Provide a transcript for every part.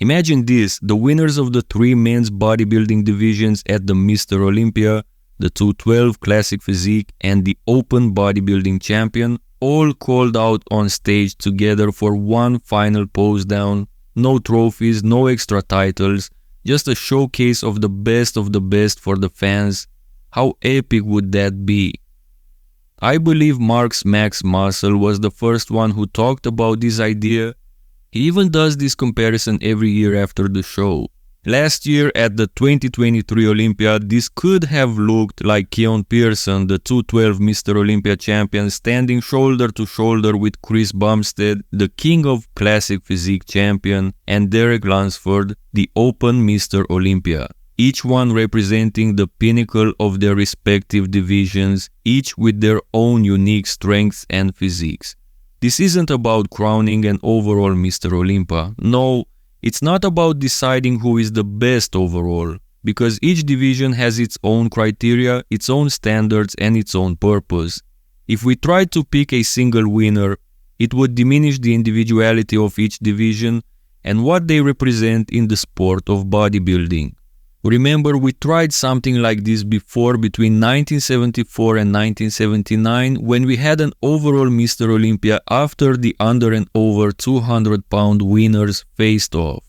Imagine this, the winners of the 3 men's bodybuilding divisions at the Mr. Olympia, the 212 Classic Physique and the Open Bodybuilding Champion, all called out on stage together for one final pose down. No trophies, no extra titles, just a showcase of the best for the fans. How epic would that be? I believe Mark's Max Muscle was the first one who talked about this idea. He even does this comparison every year after the show. Last year at the 2023 Olympia, this could have looked like Keone Pearson, the 212 Mr. Olympia champion, standing shoulder to shoulder with Chris Bumstead, the King of Classic Physique champion, and Derek Lunsford, the Open Mr. Olympia. Each one representing the pinnacle of their respective divisions, each with their own unique strengths and physiques. This isn't about crowning an overall Mr. Olympia. No, it's not about deciding who is the best overall, because each division has its own criteria, its own standards, and its own purpose. If we tried to pick a single winner, it would diminish the individuality of each division and what they represent in the sport of bodybuilding. Remember, we tried something like this before between 1974 and 1979 when we had an overall Mr. Olympia after the under and over 200-pound winners faced off.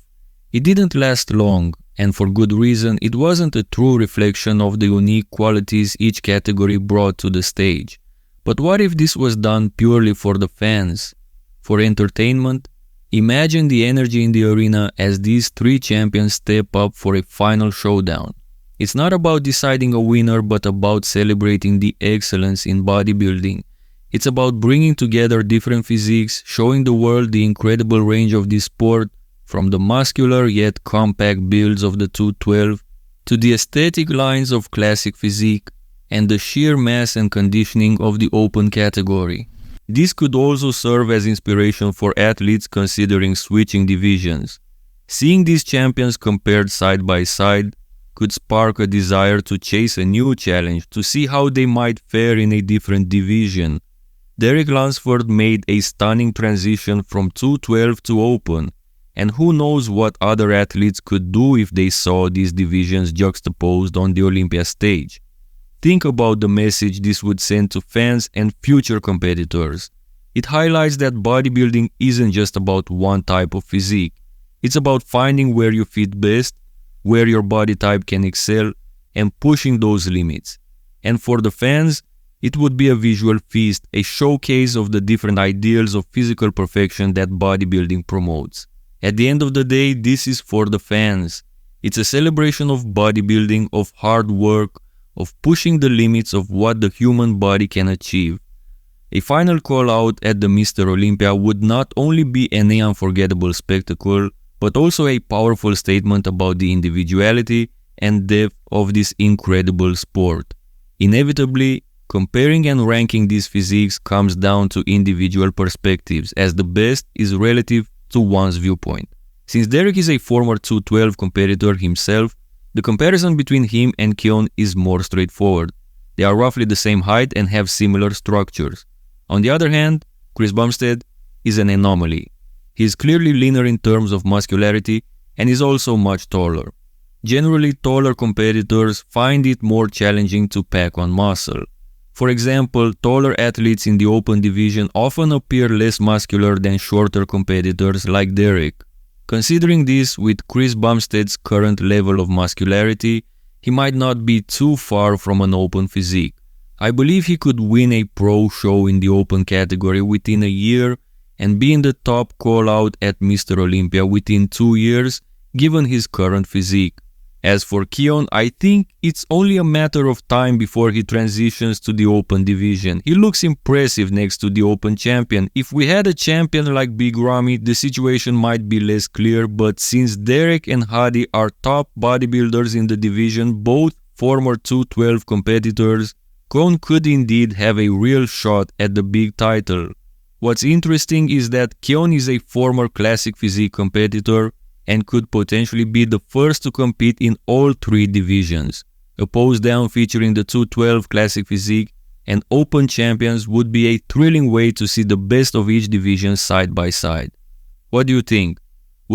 It didn't last long, and for good reason. It wasn't a true reflection of the unique qualities each category brought to the stage. But what if this was done purely for the fans? For entertainment? Imagine the energy in the arena as these 3 champions step up for a final showdown. It's not about deciding a winner, but about celebrating the excellence in bodybuilding. It's about bringing together different physiques, showing the world the incredible range of this sport, from the muscular yet compact builds of the 212 to the aesthetic lines of classic physique and the sheer mass and conditioning of the open category. This could also serve as inspiration for athletes considering switching divisions. Seeing these champions compared side by side could spark a desire to chase a new challenge, to see how they might fare in a different division. Derek Lunsford made a stunning transition from 212 to Open, and who knows what other athletes could do if they saw these divisions juxtaposed on the Olympia stage. Think about the message this would send to fans and future competitors. It highlights that bodybuilding isn't just about one type of physique. It's about finding where you fit best, where your body type can excel, and pushing those limits. And for the fans, it would be a visual feast, a showcase of the different ideals of physical perfection that bodybuilding promotes. At the end of the day, this is for the fans. It's a celebration of bodybuilding, of hard work, of pushing the limits of what the human body can achieve. A final call out at the Mr. Olympia would not only be an unforgettable spectacle, but also a powerful statement about the individuality and depth of this incredible sport. Inevitably, comparing and ranking these physiques comes down to individual perspectives, as the best is relative to one's viewpoint. Since Derek is a former 212 competitor himself, the comparison between him and Keone is more straightforward. They are roughly the same height and have similar structures. On the other hand, Chris Bumstead is an anomaly. He is clearly leaner in terms of muscularity and is also much taller. Generally, taller competitors find it more challenging to pack on muscle. For example, taller athletes in the open division often appear less muscular than shorter competitors like Derek. Considering this, with Chris Bumstead's current level of muscularity, he might not be too far from an open physique. I believe he could win a pro show in the open category within a year and be in the top call-out at Mr. Olympia within 2 years, given his current physique. As for Keone, I think it's only a matter of time before he transitions to the open division. He looks impressive next to the open champion. If we had a champion like Big Ramy, the situation might be less clear, but since Derek and Hadi are top bodybuilders in the division, both former 212 competitors, Keone could indeed have a real shot at the big title. What's interesting is that Keone is a former classic physique competitor and could potentially be the first to compete in all 3 divisions. A pose down featuring the 212 classic physique and open champions would be a thrilling way to see the best of each division side by side. What do you think?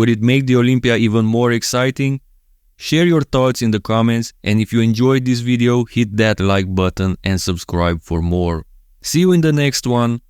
Would it make the Olympia even more exciting? Share your thoughts in the comments, and if you enjoyed this video, hit that like button and subscribe for more. See you in the next one.